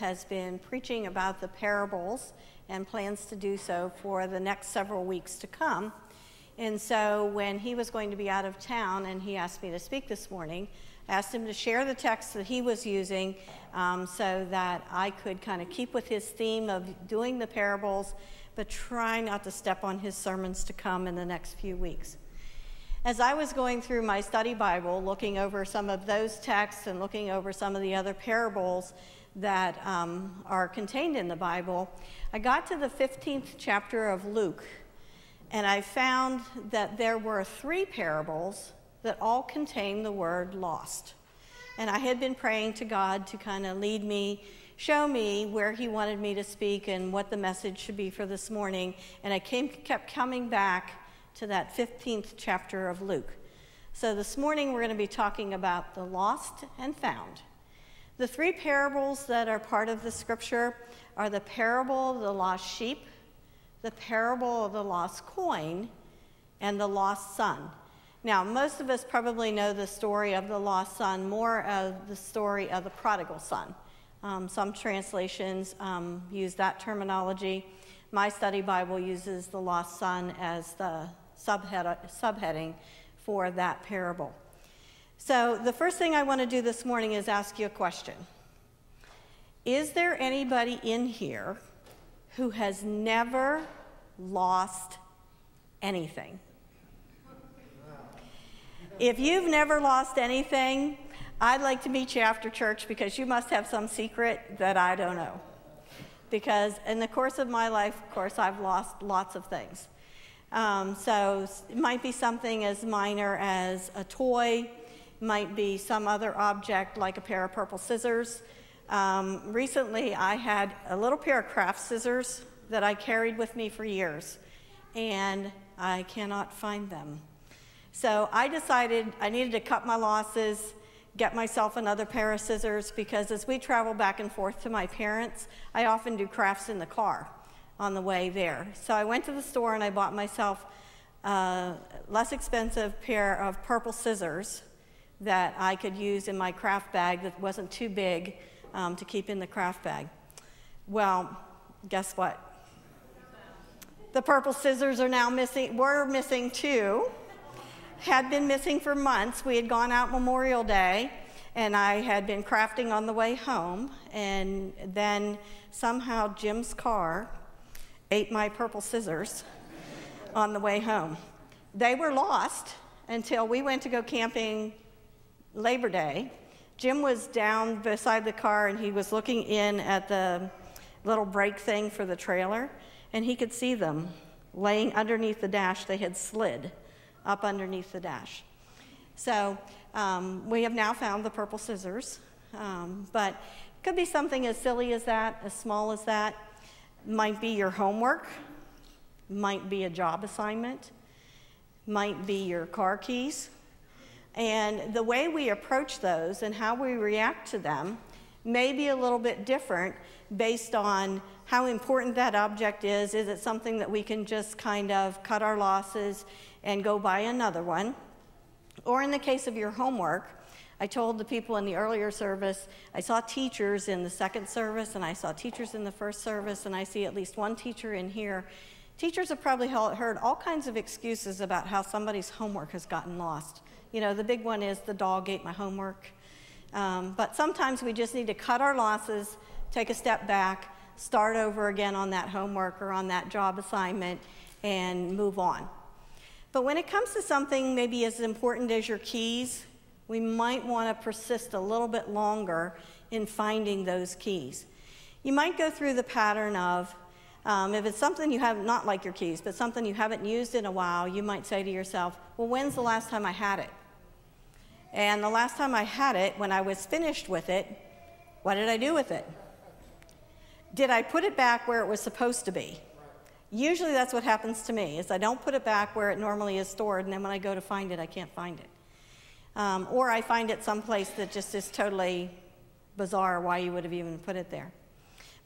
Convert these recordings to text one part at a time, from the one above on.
has been preaching about the parables and plans to do so for the next several weeks to come. And so when he was going to be out of town and he asked me to speak this morning, I asked him to share the text that he was using so that I could kind of keep with his theme of doing the parables, but try not to step on his sermons to come in the next few weeks. As I was going through my study Bible, looking over some of those texts and looking over some of the other parables that are contained in the Bible, I got to the 15th chapter of Luke, and I found that there were 3 parables that all contain the word lost. And I had been praying to God to kind of lead me, show me where he wanted me to speak and what the message should be for this morning. And I kept coming back to that 15th chapter of Luke. So this morning we're going to be talking about the lost and found. The 3 parables that are part of the scripture are the parable of the lost sheep, the parable of the lost coin, and the lost son. Now, most of us probably know the story of the lost son, more of the story of the prodigal son. Some translations use that terminology. My study Bible uses the lost son as the subheading for that parable. So the first thing I want to do this morning is ask you a question. Is there anybody in here who has never lost anything? If you've never lost anything, I'd like to meet you after church because you must have some secret that I don't know. Because in the course of my life, of course, I've lost lots of things. So it might be something as minor as a toy, might be some other object like a pair of purple scissors. Recently, I had a little pair of craft scissors that I carried with me for years, and I cannot find them. So I decided I needed to cut my losses, get myself another pair of scissors, because as we travel back and forth to my parents, I often do crafts in the car on the way there. So I went to the store and I bought myself a less expensive pair of purple scissors that I could use in my craft bag that wasn't too big to keep in the craft bag. Well, guess what? The purple scissors are now missing. Were missing too. Had been missing for months. We had gone out Memorial Day, and I had been crafting on the way home, and then somehow Jim's car ate my purple scissors on the way home. They were lost until we went to go camping Labor Day. Jim was down beside the car, and he was looking in at the little brake thing for the trailer, and he could see them laying underneath the dash. They had slid up underneath the dash. So we have now found the purple scissors, but it could be something as silly as that, as small as that. Might be your homework, might be a job assignment, might be your car keys. And the way we approach those and how we react to them may be a little bit different based on how important that object is. Is it something that we can just kind of cut our losses and go buy another one? Or in the case of your homework, I told the people in the earlier service, I saw teachers in the second service, and I saw teachers in the first service, and I see at least one teacher in here. Teachers have probably heard all kinds of excuses about how somebody's homework has gotten lost. You know, the big one is the dog ate my homework. But sometimes we just need to cut our losses, take a step back, start over again on that homework or on that job assignment, and move on. But when it comes to something maybe as important as your keys, we might want to persist a little bit longer in finding those keys. You might go through the pattern of, if it's something you have, not like your keys, but something you haven't used in a while, you might say to yourself, well, when's the last time I had it? And the last time I had it, when I was finished with it, what did I do with it? Did I put it back where it was supposed to be? Usually that's what happens to me, is I don't put it back where it normally is stored, and then when I go to find it, I can't find it. Or I find it someplace that just is totally bizarre why you would have even put it there.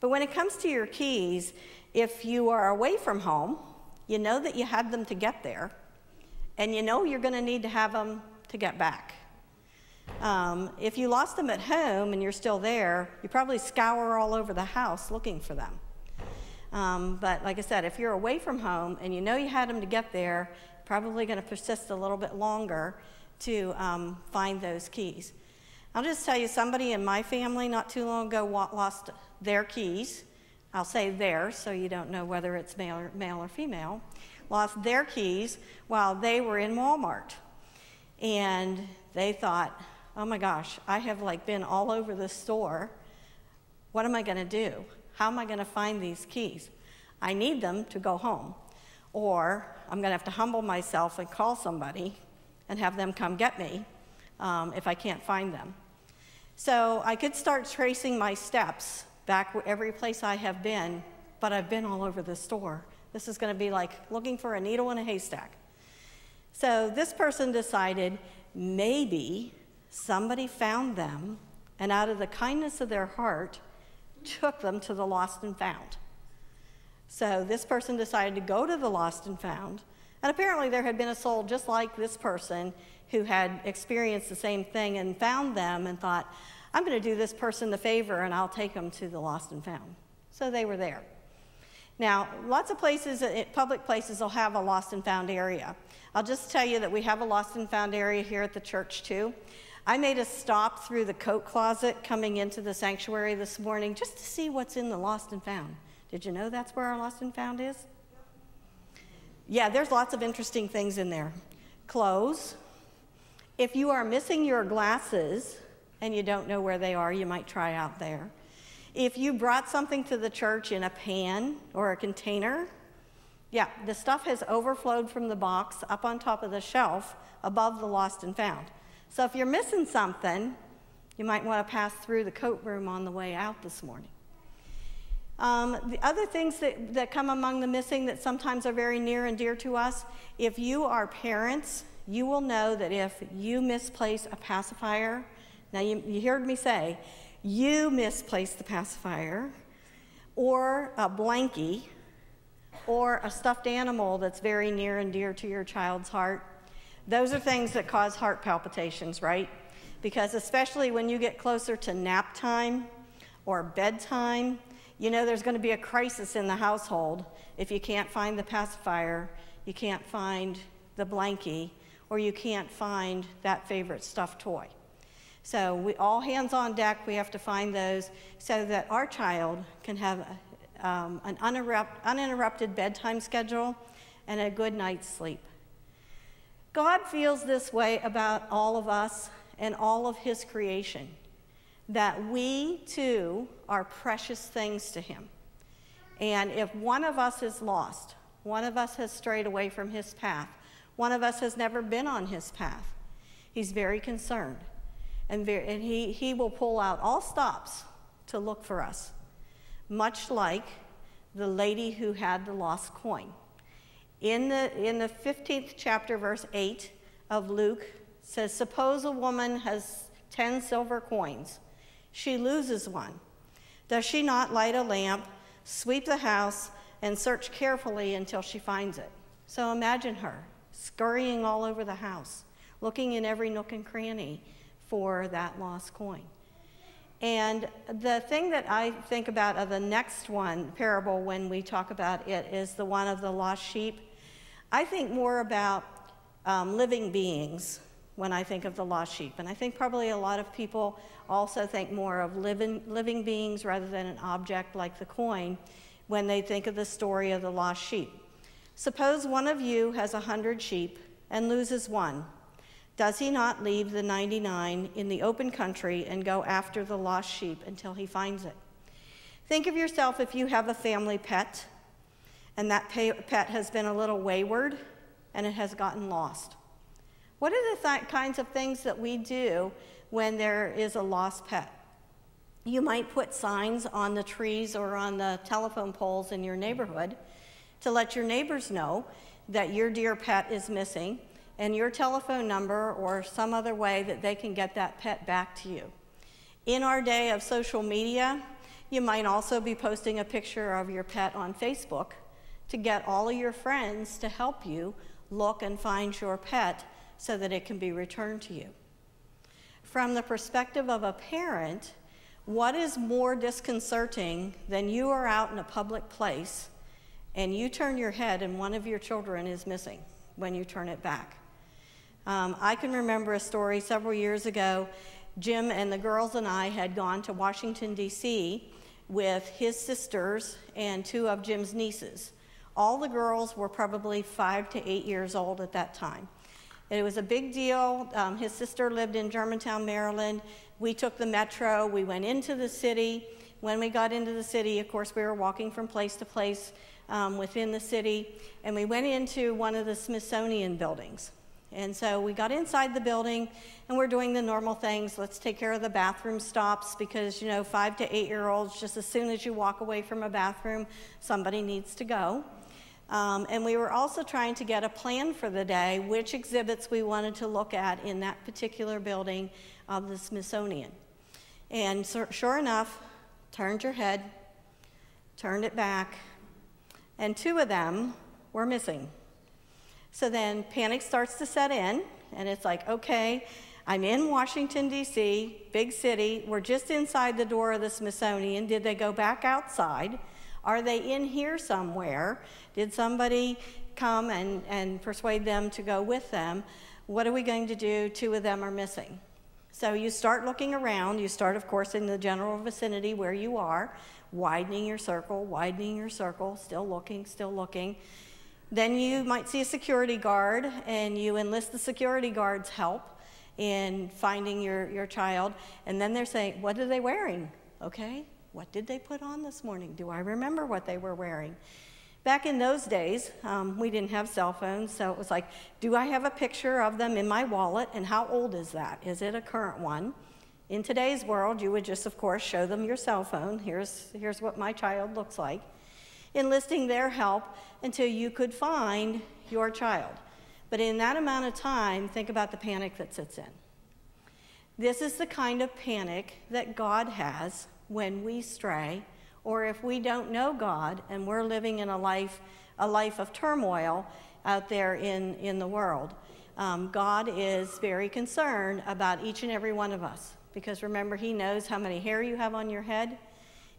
But when it comes to your keys, if you are away from home, you know that you had them to get there, and you know you're going to need to have them to get back. If you lost them at home and you're still there, you probably scour all over the house looking for them. But like I said, if you're away from home and you know you had them to get there, you're probably going to persist a little bit longer to find those keys. I'll just tell you, somebody in my family not too long ago lost their keys. I'll say theirs so you don't know whether it's male or female. Lost their keys while they were in Walmart. And they thought, oh my gosh, I have been all over the store. What am I going to do? How am I going to find these keys? I need them to go home. Or I'm going to have to humble myself and call somebody and have them come get me if I can't find them. So I could start tracing my steps back every place I have been, but I've been all over the store. This is going to be like looking for a needle in a haystack. So this person decided maybe somebody found them and out of the kindness of their heart took them to the lost and found. So this person decided to go to the lost and found, and apparently there had been a soul just like this person who had experienced the same thing and found them and thought, I'm going to do this person the favor and I'll take them to the lost and found. So they were there. Now, lots of places, public places, will have a lost and found area. I'll just tell you that we have a lost and found area here at the church too. I made a stop through the coat closet coming into the sanctuary this morning just to see what's in the lost and found. Did you know that's where our lost and found is? Yeah, there's lots of interesting things in there. Clothes. If you are missing your glasses and you don't know where they are, you might try out there. If you brought something to the church in a pan or a container, yeah, the stuff has overflowed from the box up on top of the shelf above the lost and found. So if you're missing something, you might want to pass through the coat room on the way out this morning. The other things that come among the missing that sometimes are very near and dear to us, if you are parents, you will know that if you misplace a pacifier, now you heard me say, you misplaced the pacifier, or a blankie, or a stuffed animal that's very near and dear to your child's heart, those are things that cause heart palpitations, right? Because especially when you get closer to nap time or bedtime, you know there's going to be a crisis in the household if you can't find the pacifier, you can't find the blankie, or you can't find that favorite stuffed toy. So we all hands on deck, we have to find those so that our child can have an uninterrupted bedtime schedule and a good night's sleep. God feels this way about all of us and all of his creation, that we too are precious things to him. And if one of us is lost, one of us has strayed away from his path, one of us has never been on his path, he's very concerned. And he will pull out all stops to look for us, much like the lady who had the lost coin. In the 15th chapter, verse 8 of Luke, says, suppose a woman has 10 silver coins. She loses one. Does she not light a lamp, sweep the house, and search carefully until she finds it? So imagine her scurrying all over the house, looking in every nook and cranny for that lost coin. And the thing that I think about of the next one, parable, when we talk about it, is the one of the lost sheep. I think more about living beings when I think of the lost sheep. And I think probably a lot of people also think more of living beings rather than an object like the coin when they think of the story of the lost sheep. Suppose one of you has 100 sheep and loses one. Does he not leave the 99 in the open country and go after the lost sheep until he finds it? Think of yourself if you have a family pet, and that pet has been a little wayward, and it has gotten lost. What are the kinds of things that we do when there is a lost pet? You might put signs on the trees or on the telephone poles in your neighborhood to let your neighbors know that your dear pet is missing, and your telephone number or some other way that they can get that pet back to you. In our day of social media, you might also be posting a picture of your pet on Facebook to get all of your friends to help you look and find your pet so that it can be returned to you. from the perspective of a parent, what is more disconcerting than you are out in a public place and you turn your head and one of your children is missing when you turn it back? I can remember a story several years ago. Jim and the girls and I had gone to Washington, D.C. with his sisters and two of Jim's nieces. All the girls were probably 5 to 8 years old at that time. It was a big deal. His sister lived in Germantown, Maryland. We took the metro. We went into the city. When we got into the city, of course, we were walking from place to place within the city, and we went into one of the Smithsonian buildings. And so we got inside the building, and we're doing the normal things. Let's take care of the bathroom stops because, 5 to 8 year olds, just as soon as you walk away from a bathroom, somebody needs to go. And we were also trying to get a plan for the day, which exhibits we wanted to look at in that particular building of the Smithsonian. And so, sure enough, turned your head, turned it back, and two of them were missing. So then panic starts to set in, and it's like, okay, I'm in Washington, D.C., big city. We're just inside the door of the Smithsonian. Did they go back outside? Are they in here somewhere? Did somebody come and persuade them to go with them? What are we going to do? Two of them are missing. So you start looking around. You start, of course, in the general vicinity where you are, widening your circle, still looking. Then you might see a security guard, and you enlist the security guard's help in finding your child. And then they're saying, what are they wearing? Okay, what did they put on this morning? Do I remember what they were wearing? Back in those days, we didn't have cell phones, so it was like, do I have a picture of them in my wallet, and how old is that? Is it a current one? In today's world, you would just, of course, show them your cell phone. Here's what my child looks like. Enlisting their help until you could find your child. But in that amount of time, think about the panic that sits in. This is the kind of panic that God has when we stray, or if we don't know God and we're living in a life of turmoil out there in the world. God is very concerned about each and every one of us, because remember, he knows how many hair you have on your head.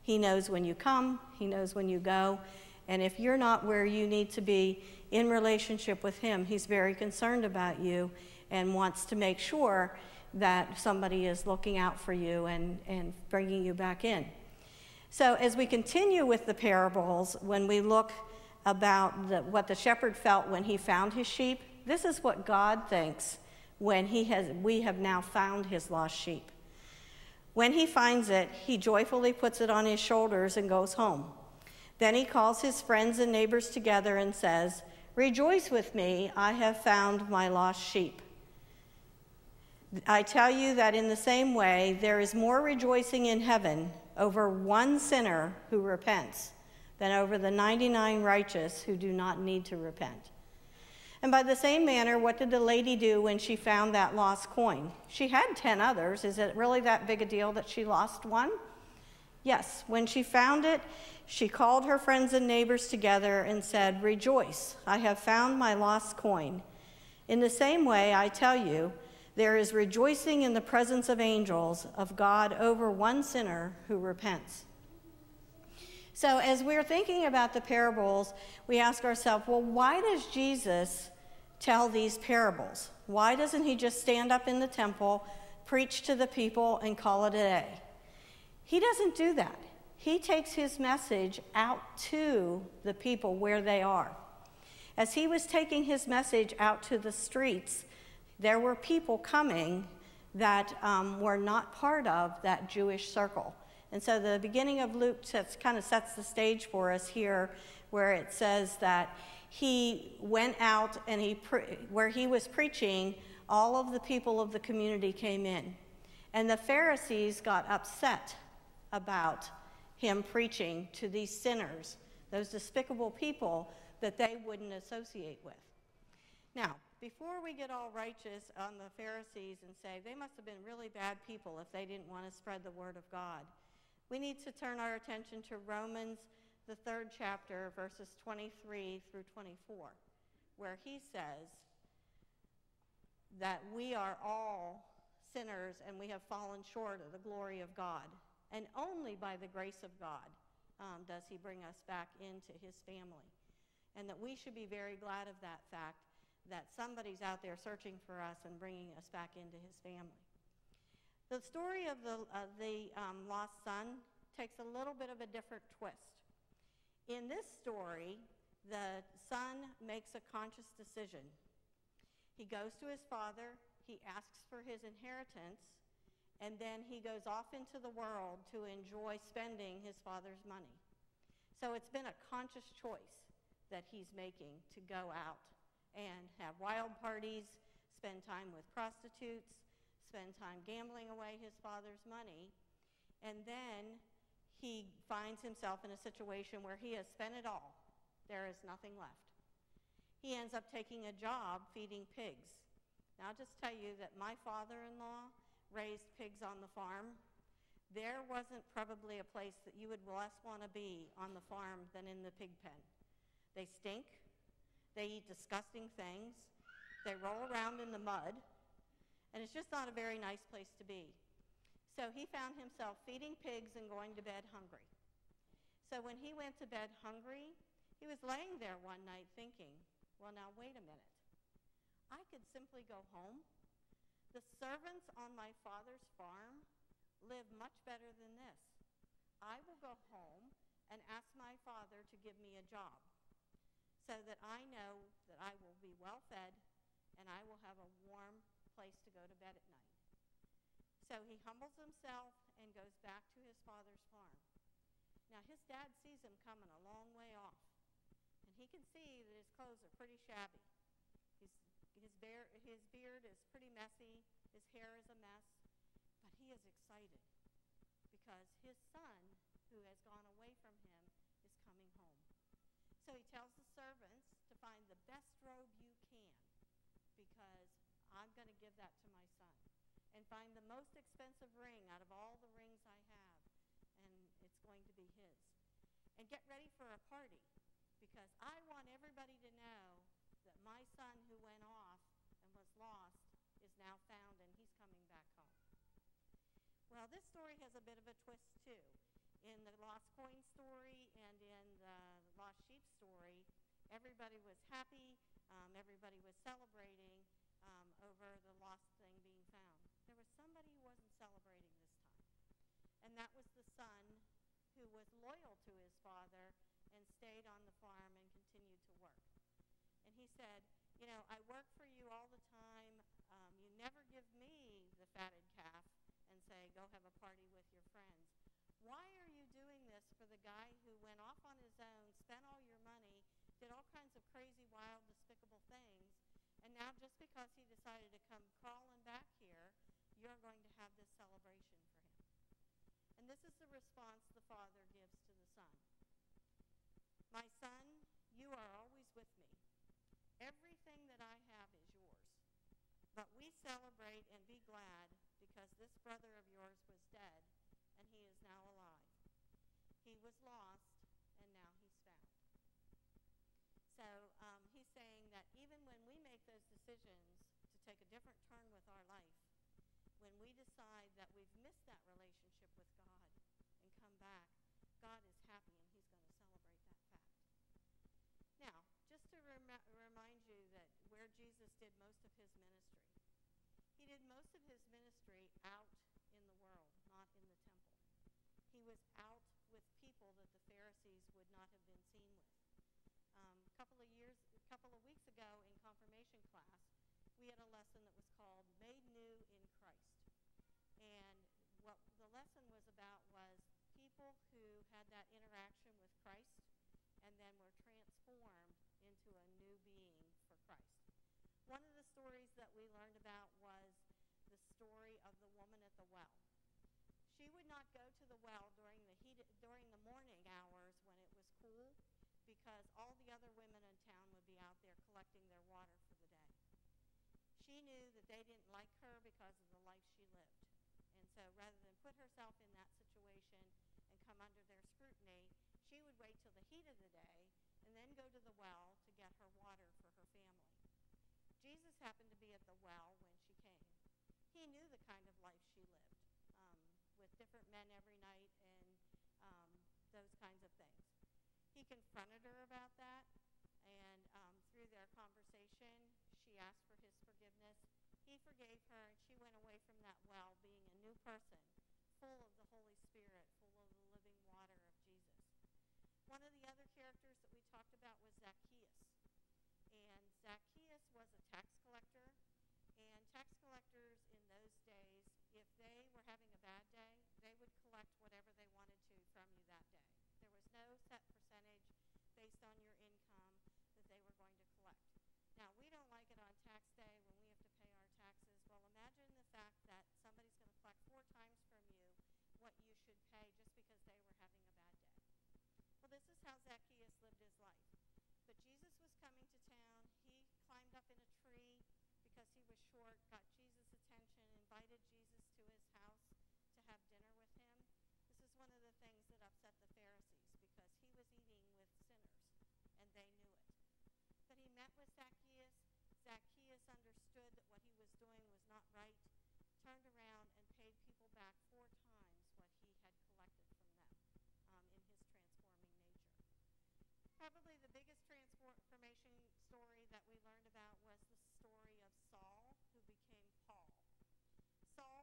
He knows when you come, he knows when you go, and if you're not where you need to be in relationship with him, he's very concerned about you and wants to make sure that somebody is looking out for you and bringing you back in. So as we continue with the parables, when we look about what the shepherd felt when he found his sheep, this is what God thinks when we have now found his lost sheep. When he finds it, he joyfully puts it on his shoulders and goes home. Then he calls his friends and neighbors together and says, "Rejoice with me, I have found my lost sheep." I tell you that in the same way, there is more rejoicing in heaven over one sinner who repents than over the 99 righteous who do not need to repent. And by the same manner, what did the lady do when she found that lost coin? She had 10 others. Is it really that big a deal that she lost one? Yes. When she found it, she called her friends and neighbors together and said, "Rejoice, I have found my lost coin." In the same way, I tell you, there is rejoicing in the presence of angels of God over one sinner who repents. So as we're thinking about the parables, we ask ourselves, well, why does Jesus tell these parables? Why doesn't he just stand up in the temple, preach to the people, and call it a day? He doesn't do that. He takes his message out to the people where they are. As he was taking his message out to the streets, there were people coming that were not part of that Jewish circle. And so the beginning of Luke kind of sets the stage for us here, where it says that he went out and where he was preaching, all of the people of the community came in. And the Pharisees got upset about him preaching to these sinners, those despicable people that they wouldn't associate with. Now, before we get all righteous on the Pharisees and say they must have been really bad people if they didn't want to spread the word of God, we need to turn our attention to Romans, the 3rd chapter, verses 23 through 24, where he says that we are all sinners and we have fallen short of the glory of God. And only by the grace of God does he bring us back into his family. And that we should be very glad of that fact, that somebody's out there searching for us and bringing us back into his family. The story of the lost son takes a little bit of a different twist. In this story, the son makes a conscious decision. He goes to his father, he asks for his inheritance, and then he goes off into the world to enjoy spending his father's money. So it's been a conscious choice that he's making to go out and have wild parties, spend time with prostitutes, spend time gambling away his father's money, and then he finds himself in a situation where he has spent it all. There is nothing left. He ends up taking a job feeding pigs. Now, I'll just tell you that my father-in-law raised pigs on the farm. There wasn't probably a place that you would less want to be on the farm than in the pig pen. They stink. They eat disgusting things. They roll around in the mud. And it's just not a very nice place to be. So he found himself feeding pigs and going to bed hungry. So when he went to bed hungry, he was laying there one night thinking, well, now wait a minute. I could simply go home. The servants on my father's farm live much better than this. I will go home and ask my father to give me a job so that I know that I will be well fed and I will have a warm place to go to bed at night. So he humbles himself and goes back to his father's farm. Now his dad sees him coming a long way off, and he can see that his clothes are pretty shabby. His beard is pretty messy, his hair is a mess, but he is excited because his son, who has gone away from him, is coming home. So he tells the servants to find the best robe you can because I'm going to give that to my son. And find the most expensive ring out of all the rings I have, and it's going to be his. And get ready for a party because I want everybody to know that my son who went off and was lost is now found and he's coming back home. Well, this story has a bit of a twist too. In the lost coin story and in the lost sheep story, everybody was happy, everybody was celebrating over the lost thing being found. There was somebody who wasn't celebrating this time, and that was the son who was loyal to his father and stayed on the farm and continued to work. And he said, you know, I work for you all the time. You never give me the fatted calf and say, go have a party with your friends. Why are you doing this for the guy who went off on his own, spent all your money, did all kinds of crazy, wild, despicable things, and now just because he decided to come crawling back here, you're going to have this celebration for him? And this is the response the father gives to the son. My son, you are always with me. Everything that I have is yours. But we celebrate and be glad because this brother of yours was dead and he is now alive. He was lost and now he's found. So he's saying that even when we make those decisions to take a different turn with our life, when we decide that we've missed that relationship with God and come back, God is happy and he's going to celebrate that fact. Now, just to remind you that where Jesus did most of his ministry, he did most of his ministry out in the world, not in the temple. He was out with people that the Pharisees would not have been seen with. A couple of weeks ago in confirmation class, we had a lesson that was called Made New in Christ. And what the lesson was about was people who had that interaction with Christ and then were transformed into a new being for Christ. One of the stories that we learned about was the story of the woman at the well. She would not go to the well during the morning hours when it was cool, because all the other women in town would be out there collecting their water for the day. She knew that they didn't like her because of the life she lived. And so rather than put herself in that situation and come under their scrutiny, she would wait till the heat of the day and then go to the well to get her water for her family. Jesus happened to be at the well when she came. He he knew the kind of life she lived, with different men every night and those kinds of things. He confronted her about that, and through their conversation, she asked for his forgiveness. He forgave her, and she went away from that well being a new person, full of the Holy Spirit, full of the living water of Jesus. One of the other characters that we talked about was Zacchaeus. And Zacchaeus was a tax collector. And tax collectors in those days, if they were having a bad day, they would collect whatever they wanted to from you that day. There was no set percentage based on your income that they were going to collect. Now, we don't like it on tax day when we have to pay our taxes. Well, imagine the fact that somebody's going to collect 4 times from you what you should pay just because they were having a bad day. Well, this is how Zacchaeus lived his life. But Jesus was coming to town. He climbed up in a tree because he was short, got Jesus' attention, invited Jesus to his house to have dinner with him. This is one of the things that upset the Pharisees because he was eating with sinners, and they knew it. But he met with Zacchaeus. Zacchaeus understood that what he was doing was not right, turned around and paid people back 4 times what he had collected from them in his transforming nature. Probably the biggest transformation story that we learned about was the story of Saul, who became Paul. Saul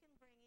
they can bring